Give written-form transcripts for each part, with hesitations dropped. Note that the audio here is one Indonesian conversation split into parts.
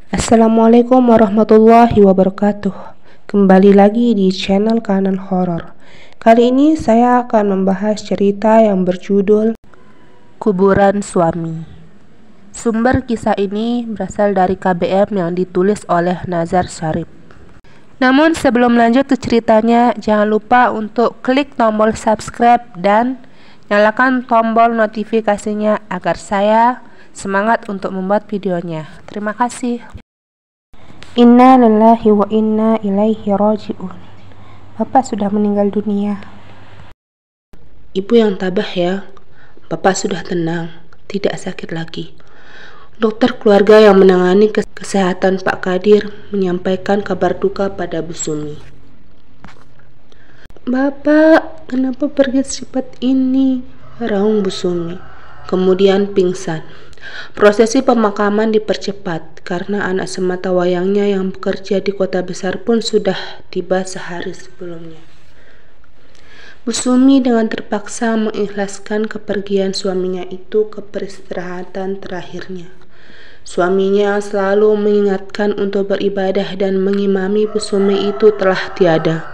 Assalamualaikum warahmatullahi wabarakatuh. Kembali lagi di channel Kanan Horor. Kali ini saya akan membahas cerita yang berjudul Kuburan Suami. Sumber kisah ini berasal dari KBM yang ditulis oleh Nazar Syarif. Namun sebelum lanjut ke ceritanya, jangan lupa untuk klik tombol subscribe dan nyalakan tombol notifikasinya agar saya semangat untuk membuat videonya. Terima kasih. Inna lillahi wa inna ilaihi raji'un. Bapak sudah meninggal dunia. Ibu yang tabah ya. Bapak sudah tenang, tidak sakit lagi. Dokter keluarga yang menangani kesehatan Pak Kadir menyampaikan kabar duka pada Bu Sumi. "Bapak, kenapa pergi secepat ini?" raung Bu Sumi. Kemudian pingsan. Prosesi pemakaman dipercepat karena anak sematawayangnya yang bekerja di kota besar pun sudah tiba sehari sebelumnya. Bu Sumi dengan terpaksa mengikhlaskan kepergian suaminya itu ke peristirahatan terakhirnya. Suaminya selalu mengingatkan untuk beribadah dan mengimami Bu Sumi itu telah tiada,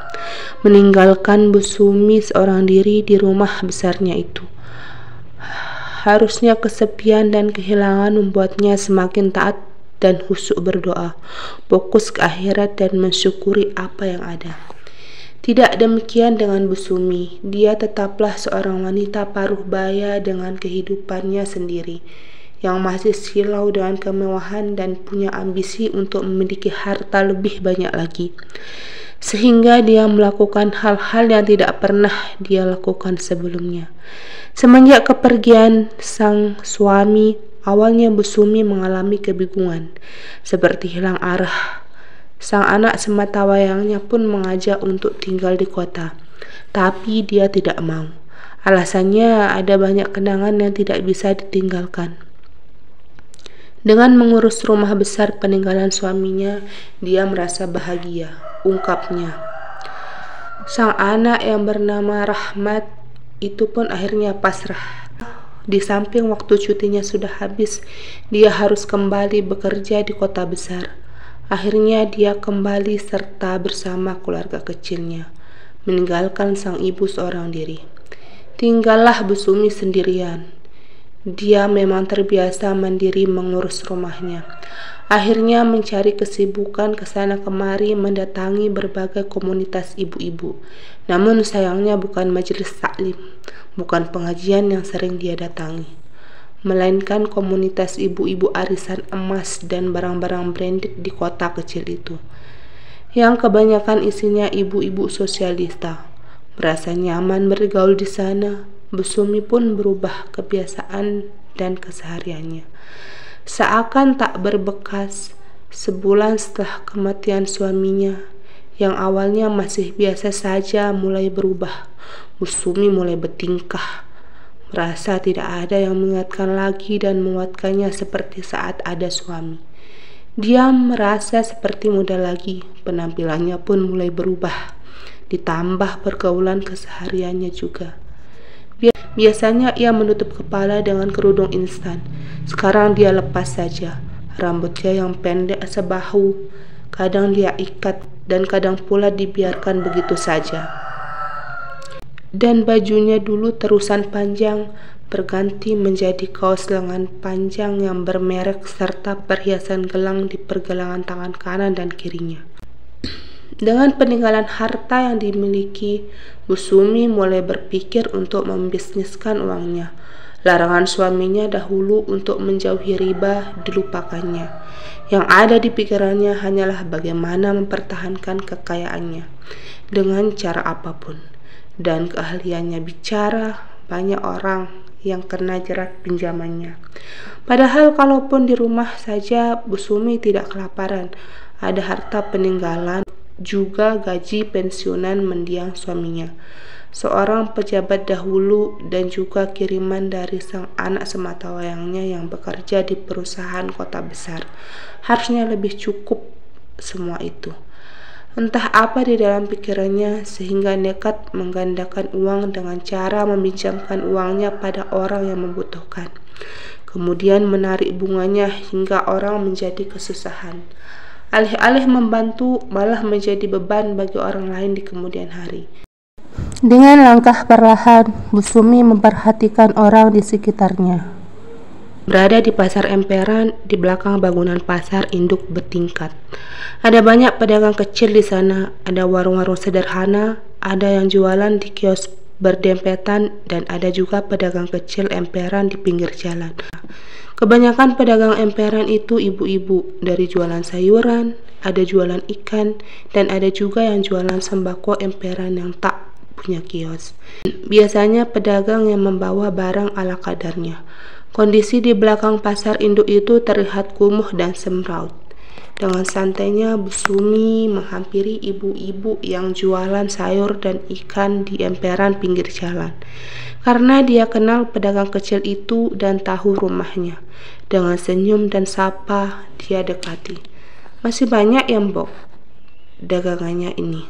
meninggalkan Bu Sumi seorang diri di rumah besarnya itu. Harusnya kesepian dan kehilangan membuatnya semakin taat dan khusyuk berdoa, fokus ke akhirat dan mensyukuri apa yang ada. Tidak demikian dengan Bu Sumi. Dia tetaplah seorang wanita paruh baya dengan kehidupannya sendiri, yang masih silau dengan kemewahan dan punya ambisi untuk memiliki harta lebih banyak lagi. Sehingga dia melakukan hal-hal yang tidak pernah dia lakukan sebelumnya. Semenjak kepergian sang suami, awalnya Bu Sumi mengalami kebingungan, seperti hilang arah. Sang anak sematawayangnya pun mengajak untuk tinggal di kota, tapi dia tidak mau. Alasannya ada banyak kenangan yang tidak bisa ditinggalkan. Dengan mengurus rumah besar peninggalan suaminya, dia merasa bahagia, ungkapnya. Sang anak yang bernama Rahmat itu pun akhirnya pasrah. Di samping waktu cutinya sudah habis, dia harus kembali bekerja di kota besar. Akhirnya dia kembali serta bersama keluarga kecilnya, meninggalkan sang ibu seorang diri. Tinggallah Bu Sumi sendirian. Dia memang terbiasa mandiri mengurus rumahnya. Akhirnya mencari kesibukan kesana kemari mendatangi berbagai komunitas ibu-ibu. Namun sayangnya bukan majelis taklim, bukan pengajian yang sering dia datangi, melainkan komunitas ibu-ibu arisan emas dan barang-barang branded di kota kecil itu, yang kebanyakan isinya ibu-ibu sosialista. Merasa nyaman bergaul di sana, Bu Sumi pun berubah kebiasaan dan kesehariannya. Seakan tak berbekas, sebulan setelah kematian suaminya, yang awalnya masih biasa saja mulai berubah. Bu Sumi mulai bertingkah, merasa tidak ada yang mengingatkan lagi dan menguatkannya seperti saat ada suami. Dia merasa seperti muda lagi, penampilannya pun mulai berubah, ditambah pergaulan kesehariannya juga. Biasanya ia menutup kepala dengan kerudung instan. Sekarang dia lepas saja. Rambutnya yang pendek sebahu, kadang dia ikat dan kadang pula dibiarkan begitu saja. Dan bajunya dulu terusan panjang berganti menjadi kaos lengan panjang yang bermerek serta perhiasan gelang di pergelangan tangan kanan dan kirinya. Dengan peninggalan harta yang dimiliki, Bu Sumi mulai berpikir untuk membisniskan uangnya. Larangan suaminya dahulu untuk menjauhi riba dilupakannya. Yang ada di pikirannya hanyalah bagaimana mempertahankan kekayaannya dengan cara apapun. Dan keahliannya bicara, banyak orang yang kena jerat pinjamannya. Padahal kalaupun di rumah saja Bu Sumi tidak kelaparan, ada harta peninggalan, juga gaji pensiunan mendiang suaminya, seorang pejabat dahulu, dan juga kiriman dari sang anak sematawayangnya yang bekerja di perusahaan kota besar. Harusnya lebih cukup semua itu. Entah apa di dalam pikirannya sehingga nekat menggandakan uang dengan cara meminjamkan uangnya pada orang yang membutuhkan. kemudian menarik bunganya hingga orang menjadi kesusahan. Alih-alih membantu, malah menjadi beban bagi orang lain di kemudian hari. Dengan langkah perlahan, Bu Sumi memperhatikan orang di sekitarnya. Berada di pasar emperan, di belakang bangunan pasar induk bertingkat. Ada banyak pedagang kecil di sana, ada warung-warung sederhana, ada yang jualan di kios berdempetan, dan ada juga pedagang kecil emperan di pinggir jalan. Kebanyakan pedagang emperan itu ibu-ibu, dari jualan sayuran, ada jualan ikan, dan ada juga yang jualan sembako emperan yang tak punya kios. Biasanya pedagang yang membawa barang ala kadarnya. Kondisi di belakang pasar induk itu terlihat kumuh dan semraut. Dengan santainya Bu Sumi menghampiri ibu-ibu yang jualan sayur dan ikan di emperan pinggir jalan. Karena dia kenal pedagang kecil itu dan tahu rumahnya. Dengan senyum dan sapa dia dekati. "Masih banyak ya, Mbok, dagangannya ini?"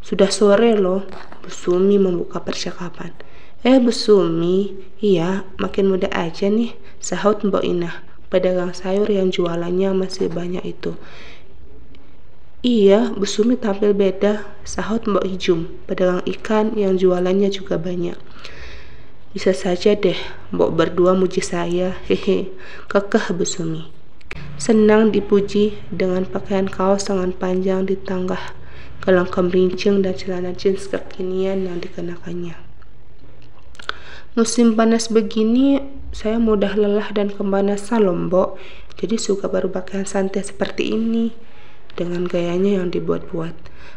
"Sudah sore loh." Bu Sumi membuka percakapan. Bu Sumi, iya, makin muda aja nih," sahut Mbok Inah, pedagang sayur yang jualannya masih banyak itu. "Iya, Bu Sumi tampil beda," sahut Mbok Ijum, pedagang ikan yang jualannya juga banyak. "Bisa saja deh, Mbok berdua muji saya, hehe," kekeh Bu Sumi. Senang dipuji dengan pakaian kaos lengan panjang di tanggah, gelang kemerincing dan celana jeans kekinian yang dikenakannya. "Musim panas begini, saya mudah lelah dan kepanasan loh, Mbok. Jadi suka berpakaian santai seperti ini." Dengan gayanya yang dibuat-buat.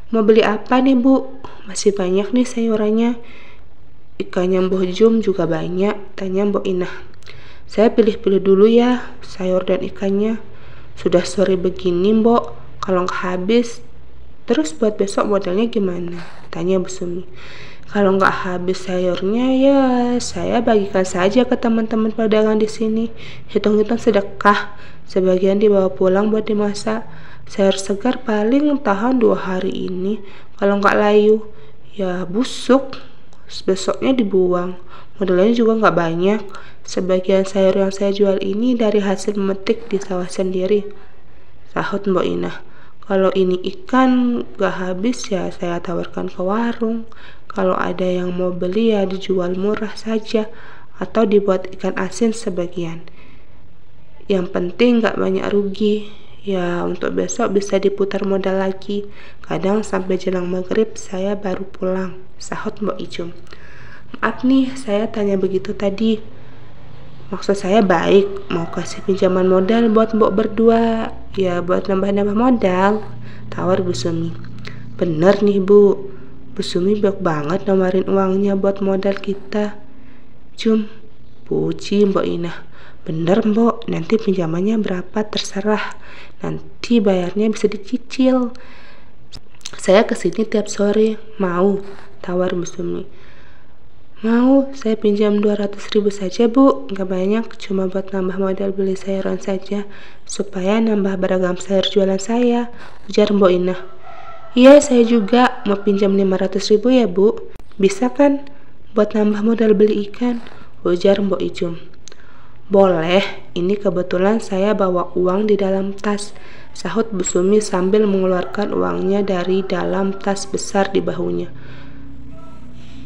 "Mau beli apa nih, Bu? Masih banyak nih sayurannya. Ikannya Mbok Jum juga banyak," tanya Mbok Inah. "Saya pilih-pilih dulu ya, sayur dan ikannya. Sudah sore begini, Mbok. Kalau nggak habis, terus buat besok modelnya gimana?" tanya Bu Sumi. "Kalau nggak habis sayurnya ya saya bagikan saja ke teman-teman pedagang di sini. Hitung-hitung sedekah. Sebagian dibawa pulang buat dimasak. Sayur segar paling tahan 2 hari ini. Kalau nggak layu ya busuk. Besoknya dibuang. Modelnya juga nggak banyak. Sebagian sayur yang saya jual ini dari hasil memetik di sawah sendiri," sahut Mbok Inah. "Kalau ini ikan gak habis ya saya tawarkan ke warung. Kalau ada yang mau beli ya dijual murah saja atau dibuat ikan asin sebagian. Yang penting gak banyak rugi. Ya untuk besok bisa diputar modal lagi. Kadang sampai jelang maghrib saya baru pulang," sahut Mbok Ijum. "Maaf nih saya tanya begitu tadi. Maksud saya baik, mau kasih pinjaman modal buat Mbok berdua, ya buat nambah-nambah modal," tawar Bu Sumi. "Bener nih, Bu. Bu Sumi baik banget nawarin uangnya buat modal kita." "Jum," puji Mbok Inah. "Bener, Mbok, nanti pinjamannya berapa terserah. Nanti bayarnya bisa dicicil. Saya kesini tiap sore, mau?" tawar Bu Sumi. "Mau, saya pinjam 200.000 saja, Bu. Gak banyak, cuma buat nambah modal beli sayuran saja, supaya nambah beragam sayur jualan saya," ujar Mbok Inah. "Iya, saya juga mau pinjam 500.000 ya, Bu. Bisa kan buat nambah modal beli ikan," ujar Mbok Ijum. "Boleh, ini kebetulan saya bawa uang di dalam tas," sahut Bu Sumi sambil mengeluarkan uangnya dari dalam tas besar di bahunya.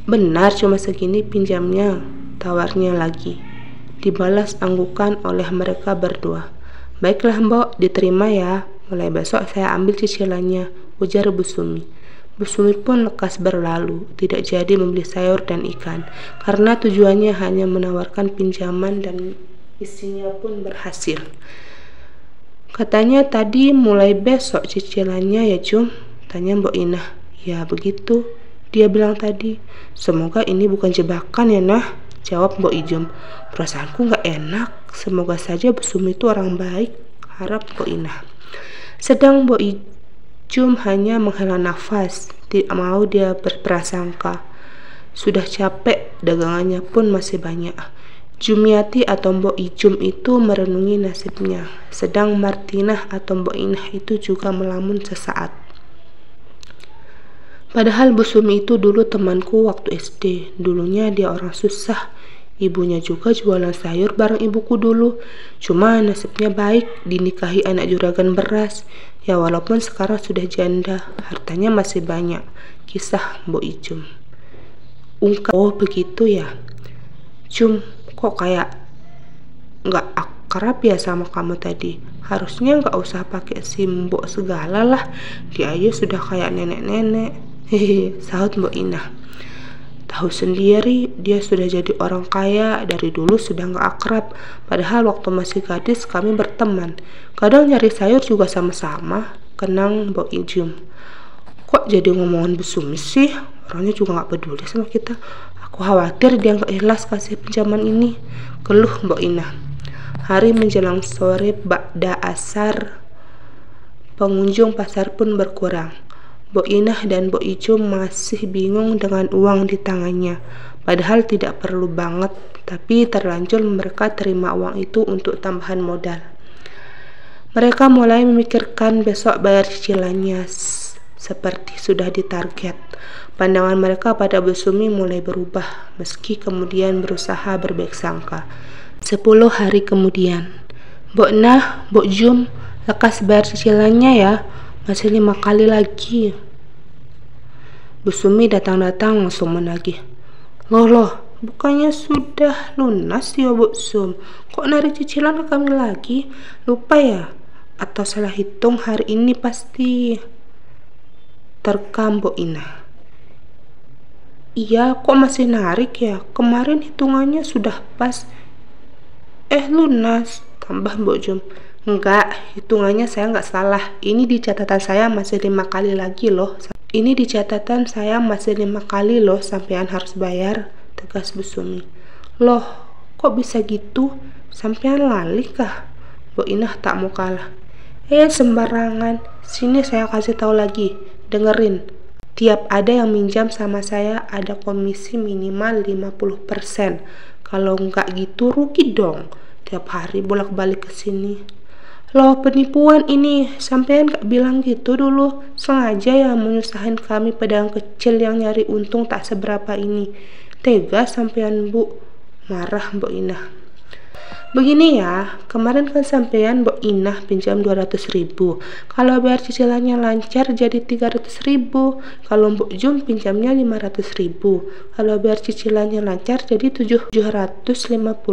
"Benar cuma segini pinjamnya," tawarnya lagi. Dibalas anggukan oleh mereka berdua. "Baiklah, Mbok, diterima ya. Mulai besok saya ambil cicilannya," ujar Bu Sumi. Bu Sumi pun lekas berlalu, tidak jadi membeli sayur dan ikan, karena tujuannya hanya menawarkan pinjaman dan isinya pun berhasil. "Katanya tadi mulai besok cicilannya ya, Jum?" tanya Mbok Inah. "Ya begitu dia bilang tadi." "Semoga ini bukan jebakan ya, Nah," jawab Mbok Ijum. "Perasaanku gak enak. Semoga saja Bu Sumi itu orang baik," harap Mbok Inah. Sedang Mbok Ijum hanya menghela nafas, tidak mau dia berprasangka. Sudah capek, dagangannya pun masih banyak. Jumiati atau Mbok Ijum itu merenungi nasibnya, sedang Martinah atau Mbok Inah itu juga melamun sesaat. "Padahal Bu Sumi itu dulu temanku waktu SD. Dulunya dia orang susah. Ibunya juga jualan sayur bareng ibuku dulu. Cuma nasibnya baik, dinikahi anak juragan beras. Ya walaupun sekarang sudah janda, hartanya masih banyak. Kisah Mbok Ijum. Ungkap, oh begitu ya. Cum, kok kayak nggak akrab ya sama kamu tadi? Harusnya nggak usah pakai simbok segala lah. Dia aja sudah kayak nenek-nenek. Hehehe, sahut Mbok Inah. Tahu sendiri, dia sudah jadi orang kaya, dari dulu sudah nggak akrab. Padahal waktu masih gadis kami berteman. Kadang nyari sayur juga sama-sama. Kenang Mbok Ijum. Kok jadi ngomongan Busumi sih? Orangnya juga nggak peduli sama kita. Aku khawatir dia nggak ikhlas kasih pinjaman ini. Keluh Mbok Inah. Hari menjelang sore ba'da asar, pengunjung pasar pun berkurang. Mbok Inah dan Mbok Ijum masih bingung dengan uang di tangannya. Padahal tidak perlu banget, tapi terlanjur mereka terima uang itu untuk tambahan modal. Mereka mulai memikirkan besok bayar cicilannya seperti sudah ditarget. Pandangan mereka pada Busumi mulai berubah, meski kemudian berusaha berbaik sangka. 10 hari kemudian, Mbok Nah, Mbok Jum, lekas bayar cicilannya ya. Masih 5 kali lagi. Busumi datang-datang langsung menagih. Loh, bukannya sudah lunas ya Bu Sum? Kok narik cicilan ke kami lagi? Lupa ya? Atau salah hitung hari ini pasti? Terkam Mbok Inah. Iya, kok masih narik ya? Kemarin hitungannya sudah pas. Lunas, tambah Mbok Jum. Enggak, hitungannya saya nggak salah. Ini di catatan saya masih 5 kali lagi loh. Ini di catatan saya masih 5 kali loh sampean harus bayar, tegas Busumi. Loh, kok bisa gitu? Sampean lali kah? Mbok Inah tak mau kalah. Sembarangan. Sini saya kasih tahu lagi. Dengerin. Tiap ada yang minjam sama saya ada komisi minimal 50%. Kalau nggak gitu rugi dong. Tiap hari bolak-balik ke sini. Loh, penipuan ini. Sampean gak bilang gitu dulu. Sengaja ya menyusahin kami pedagang kecil yang nyari untung tak seberapa ini. Tega sampean Bu. Marah Mbok Inah. Begini ya, kemarin kan sampean Mbok Inah pinjam 200.000. Kalau bayar cicilannya lancar jadi 300.000. Kalau Mbok Jum pinjamnya 500.000. Kalau bayar cicilannya lancar jadi 750.000.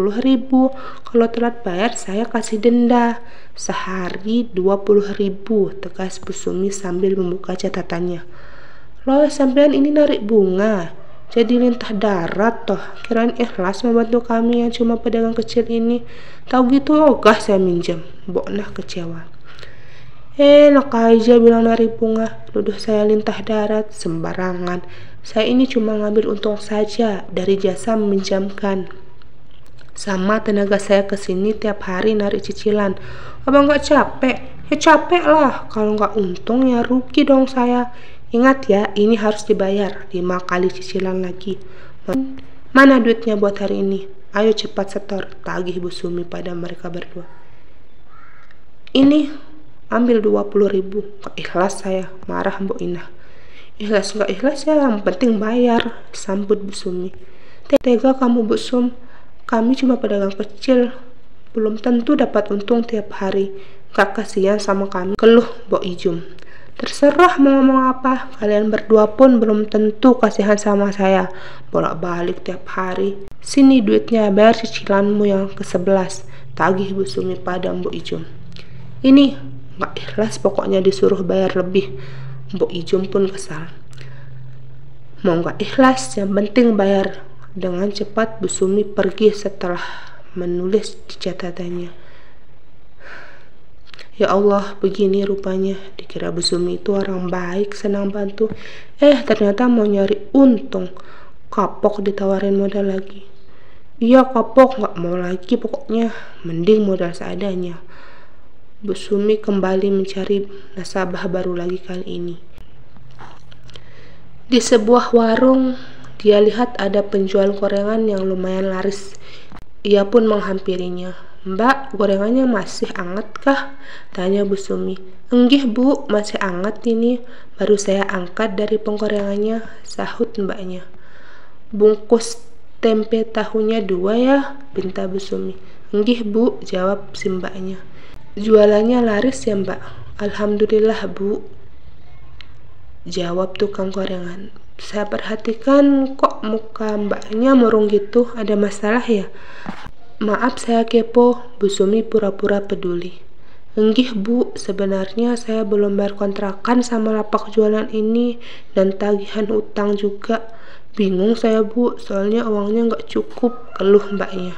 Kalau telat bayar saya kasih denda. Sehari 20.000, tegas Busumi sambil membuka catatannya. Loh, sampean ini narik bunga. Jadi lintah darat toh. Kirain ikhlas membantu kami yang cuma pedagang kecil ini. Tahu gitu ogah saya minjam. Mbok Nah kecewa. Enak aja bilang narik bunga. Nuduh saya lintah darat. Sembarangan. Saya ini cuma ngambil untung saja dari jasa meminjamkan. Sama tenaga saya kesini tiap hari narik cicilan. Abang nggak capek? Ya capek lah. Kalau nggak untung ya rugi dong saya. Ingat ya, ini harus dibayar 5 kali cicilan lagi. Mana duitnya buat hari ini? Ayo cepat setor, tagih Busumi pada mereka berdua. Ini, ambil 20.000. Kok ikhlas saya? Marah Mbok Inah. Ikhlas nggak ikhlas ya, yang penting bayar, sambut Busumi. Tega kamu Bu Sum, kami cuma pedagang kecil, belum tentu dapat untung tiap hari. Gak kasihan sama kami, keluh Mbok Ijum. Terserah mau ngomong apa, kalian berdua pun belum tentu kasihan sama saya. Bolak-balik tiap hari. Sini duitnya, bayar cicilanmu yang ke-11, tagih Busumi pada Mbok Ijum. Ini gak ikhlas pokoknya disuruh bayar lebih. Mbok Ijum pun kesal. Mau gak ikhlas, yang penting bayar. Dengan cepat Busumi pergi setelah menulis di catatannya. Ya Allah, begini rupanya. Dikira Busumi itu orang baik, senang bantu. Ternyata mau nyari untung. Kapok ditawarin modal lagi. Iya kapok, gak mau lagi pokoknya. Mending modal seadanya. Busumi kembali mencari nasabah baru lagi kali ini. Di sebuah warung, dia lihat ada penjual gorengan yang lumayan laris. Ia pun menghampirinya. Mbak, gorengannya masih anget kah? Tanya Busumi. Enggih Bu, masih anget ini. Baru saya angkat dari penggorengannya, sahut mbaknya. Bungkus tempe tahunya 2 ya, pinta Bu Sumi. Enggih Bu, jawab si mbaknya. Jualannya laris ya Mbak? Alhamdulillah Bu, jawab tukang gorengan. Saya perhatikan kok muka mbaknya murung gitu, ada masalah ya? Maaf saya kepo, Bu Sumi pura-pura peduli. Enggih Bu, sebenarnya saya belum bayar kontrakan sama lapak jualan ini dan tagihan utang juga. Bingung saya Bu, soalnya uangnya nggak cukup, keluh mbaknya.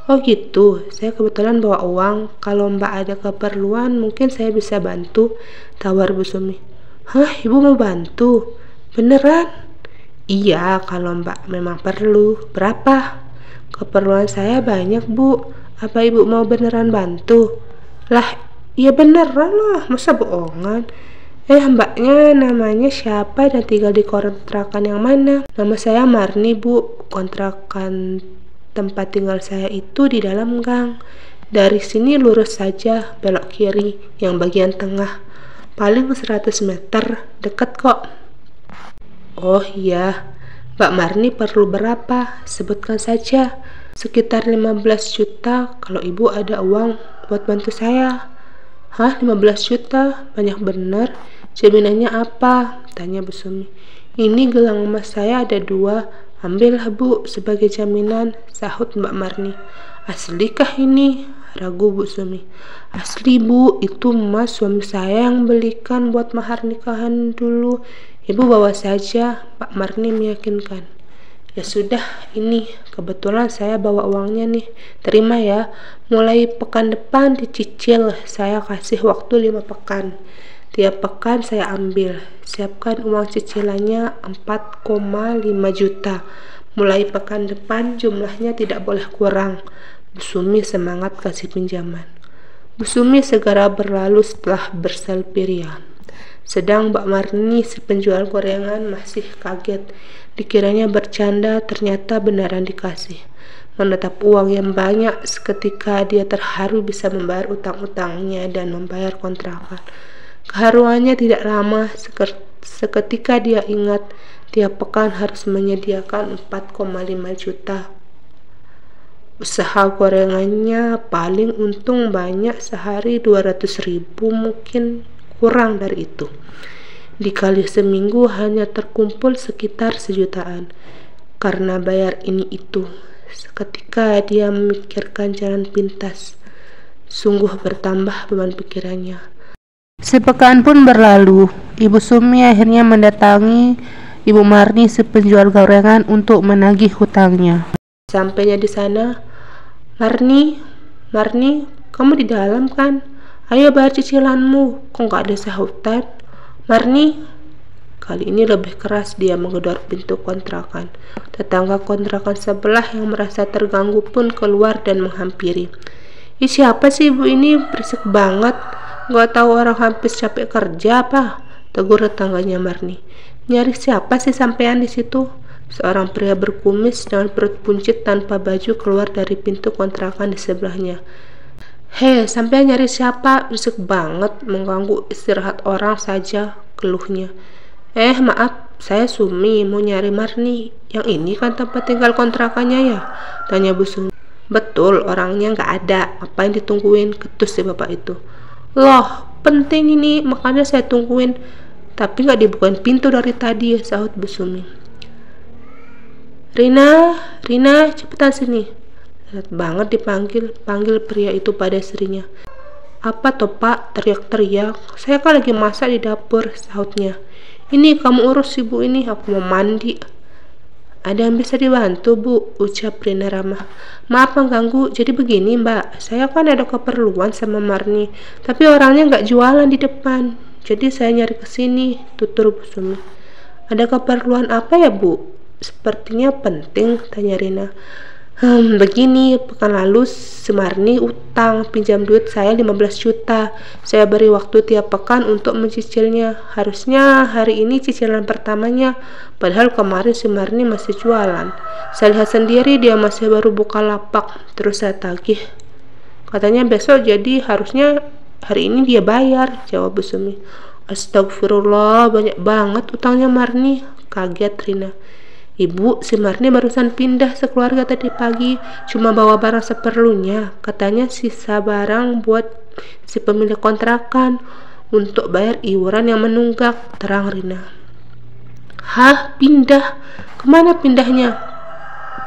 Oh gitu, saya kebetulan bawa uang. Kalau mbak ada keperluan mungkin saya bisa bantu, tawar Bu Sumi. Hah, ibu mau bantu? Beneran? Iya, kalau mbak memang perlu. Berapa? Keperluan saya banyak Bu. Apa ibu mau beneran bantu? Lah, iya beneran lah, masa bohongan? Mbaknya namanya siapa dan tinggal di kontrakan yang mana? Nama saya Marni Bu, kontrakan tempat tinggal saya itu di dalam gang. Dari sini lurus saja, belok kiri, yang bagian tengah. Paling 100 meter, dekat kok. Oh iya, Mbak Marni perlu berapa? Sebutkan saja. Sekitar 15 juta kalau ibu ada uang buat bantu saya. Hah, 15 juta? Banyak bener. Jaminannya apa? Tanya Bu Sumi. Ini gelang emas saya ada 2. Ambillah Bu sebagai jaminan, sahut Mbak Marni. Aslikah ini? Ragu Bu Sumi. Asli Bu, itu emas suami saya yang belikan buat mahar nikahan dulu. Ibu bawa saja, Pak Marni meyakinkan. Ya sudah, ini kebetulan saya bawa uangnya nih. Terima ya, mulai pekan depan dicicil, saya kasih waktu 5 pekan. Tiap pekan saya ambil. Siapkan uang cicilannya 4,5 juta. Mulai pekan depan jumlahnya tidak boleh kurang. Bu Sumi semangat kasih pinjaman. Bu Sumi segera berlalu setelah berselfie ria. Sedang Mbak Marni si penjual gorengan masih kaget. Dikiranya bercanda, ternyata beneran dikasih. Menetap uang yang banyak, seketika dia terharu bisa membayar utang-utangnya dan membayar kontrakan. Keharuannya tidak lama, seketika dia ingat tiap pekan harus menyediakan 4,5 juta. Usaha gorengannya paling untung banyak, sehari 200.000, mungkin kurang dari itu. Dikali seminggu hanya terkumpul sekitar 1 jutaan. Karena bayar ini itu, seketika dia memikirkan jalan pintas. Sungguh bertambah beban pikirannya. Sepekan pun berlalu. Ibu Sumi akhirnya mendatangi Ibu Marni si penjual gorengan untuk menagih hutangnya. Sampainya di sana, Marni, kamu di dalam kan? Ayo bayar cicilanmu. Kok nggak ada sahutan? Marni, kali ini lebih keras dia menggedor pintu kontrakan. Tetangga kontrakan sebelah yang merasa terganggu pun keluar dan menghampiri. Ih, siapa sih ibu ini? Berisik banget. Nggak tahu orang habis capek kerja apa? Tegur tetangganya Marni. Nyari siapa sih sampean di situ? Seorang pria berkumis dengan perut buncit tanpa baju keluar dari pintu kontrakan di sebelahnya. Hei, sampean nyari siapa? Berisik banget, mengganggu istirahat orang saja, keluhnya. Maaf, saya Sumi, mau nyari Marni. Yang ini kan tempat tinggal kontrakannya ya? Tanya Bu Sumi. Betul, orangnya nggak ada. Apa yang ditungguin? Ketus si bapak itu. Loh, penting ini, makanya saya tungguin. Tapi nggak dibukain pintu dari tadi, sahut Bu Sumi. Rina, cepetan sini. Lihat banget panggil pria itu pada istrinya. Apa toh Pak? Teriak-teriak. Saya kan lagi masak di dapur, sahutnya. Ini kamu urus ibu ini, aku mau mandi. Ada yang bisa dibantu Bu? Ucap Rina ramah. Maaf mengganggu, jadi begini Mbak, saya kan ada keperluan sama Marni, tapi orangnya nggak jualan di depan, jadi saya nyari kesini, tutur Bu Sumi. Ada keperluan apa ya Bu? Sepertinya penting, tanya Rina. Begini, pekan lalu Marni utang, pinjam duit saya 15 juta. Saya beri waktu tiap pekan untuk mencicilnya. Harusnya hari ini cicilan pertamanya, padahal kemarin Marni masih jualan. Saya lihat sendiri dia masih baru buka lapak, terus saya tagih. Katanya besok, jadi harusnya hari ini dia bayar, jawab Bu Sumi. Astagfirullah, banyak banget utangnya Marni, kaget Rina. Ibu, si Marni barusan pindah sekeluarga tadi pagi, cuma bawa barang seperlunya. Katanya sisa barang buat si pemilik kontrakan untuk bayar iuran yang menunggak, terang Rina. Hah, pindah? Kemana pindahnya?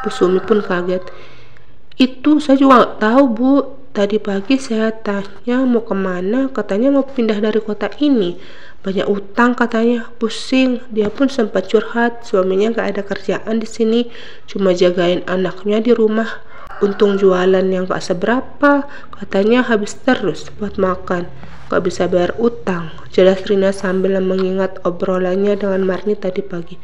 Bu Sumi pun kaget. Itu saya juga nggak tahu, Bu. Tadi pagi saya tanya mau kemana, katanya mau pindah dari kota ini. Banyak utang katanya, pusing. Dia pun sempat curhat, suaminya gak ada kerjaan di sini, cuma jagain anaknya di rumah. Untung jualan yang gak seberapa, katanya habis terus buat makan, gak bisa bayar utang. Jelas Rina sambil mengingat obrolannya dengan Marni tadi pagi.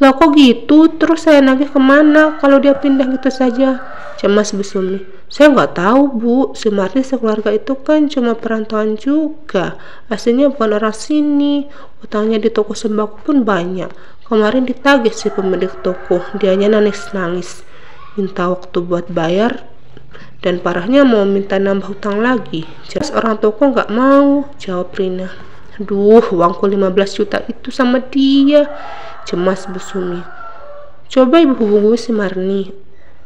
Lah kok gitu? Terus saya nagih kemana kalau dia pindah gitu saja? Cemas Bu Sumi. Saya nggak tahu, Bu. Si Marni sekeluarga itu kan cuma perantauan juga. Aslinya bukan orang sini. Utangnya di toko sembako pun banyak. Kemarin ditagih si pemilik toko. Dianya nangis-nangis, minta waktu buat bayar. Dan parahnya mau minta nambah utang lagi. Jelas orang toko nggak mau, jawab Rina. Duh, uangku 15 juta itu sama dia. Cemas Bu Sumi. Coba ibu hubungi si Marni,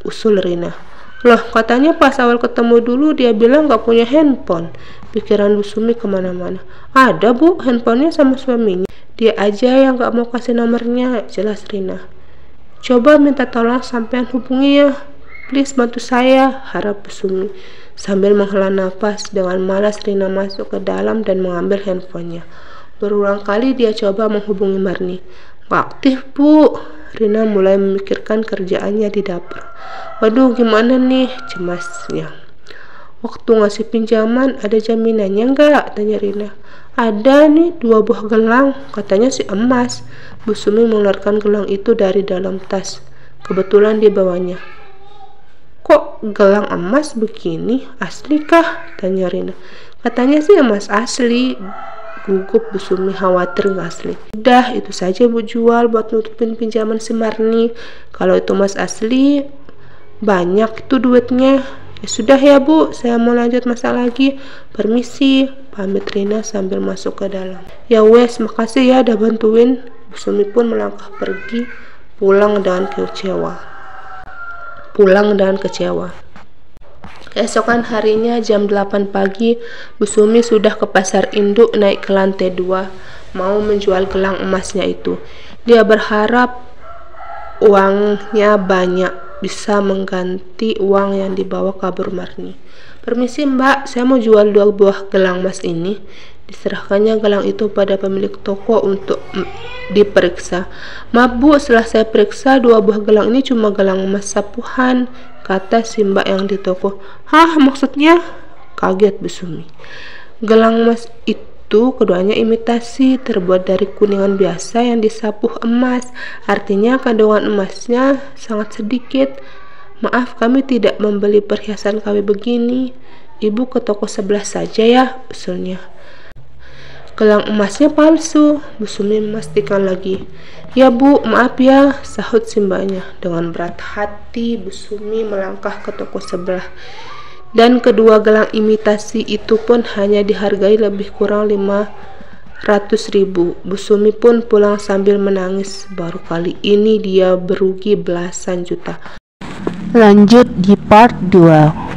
usul Rina. Loh, katanya pas awal ketemu dulu dia bilang gak punya handphone. Pikiran Bu Sumi kemana-mana. Ada, Bu, handphonenya sama suaminya. Dia aja yang gak mau kasih nomornya, jelas Rina. Coba minta tolong sampean hubungi ya. Please bantu saya, harap Bu Sumi. Sambil menghela nafas, dengan malas Rina masuk ke dalam dan mengambil handphonenya. Berulang kali dia coba menghubungi Marni. Gak aktif, Bu. Rina mulai memikirkan kerjaannya di dapur. Waduh, gimana nih, cemasnya. Waktu ngasih pinjaman ada jaminannya nggak? Tanya Rina. Ada nih 2 buah gelang, katanya si emas. Bu Sumi mengeluarkan gelang itu dari dalam tas. Kebetulan dibawanya. Kok gelang emas begini? Asli kah? Tanya Rina. Katanya sih emas asli. Gugup Bu Sumi, khawatir nggak asli. Udah, itu saja Bu jual buat nutupin pinjaman si Marni. Kalau itu emas asli, banyak itu duitnya. Ya sudah ya Bu, saya mau lanjut masak lagi. Permisi, pamit Rina sambil masuk ke dalam. Ya wes, makasih ya udah bantuin. Bu Sumi pun melangkah pergi, pulang dengan kecewa. Keesokan harinya jam 8 pagi, Bu Sumi sudah ke pasar induk naik ke lantai 2, mau menjual gelang emasnya itu. Dia berharap uangnya banyak, bisa mengganti uang yang dibawa kabur Marni. Permisi Mbak, saya mau jual 2 buah gelang emas ini. Diserahkannya gelang itu pada pemilik toko untuk diperiksa. Maaf Bu, setelah saya periksa 2 buah gelang ini cuma gelang emas sapuhan, kata si Mbak yang di toko. Hah, maksudnya? Kaget Bu Sumi. Gelang emas itu keduanya imitasi, terbuat dari kuningan biasa yang disapuh emas. Artinya kandungan emasnya sangat sedikit. Maaf, kami tidak membeli perhiasan KW begini. Ibu ke toko sebelah saja ya, usulnya. Gelang emasnya palsu, Bu Sumi memastikan lagi. Ya Bu, maaf ya, sahut si Mbaknya. Dengan berat hati, Bu Sumi melangkah ke toko sebelah. Dan kedua gelang imitasi itu pun hanya dihargai lebih kurang 500.000. Bu Sumi pun pulang sambil menangis. Baru kali ini dia berugi belasan juta. Lanjut di part 2.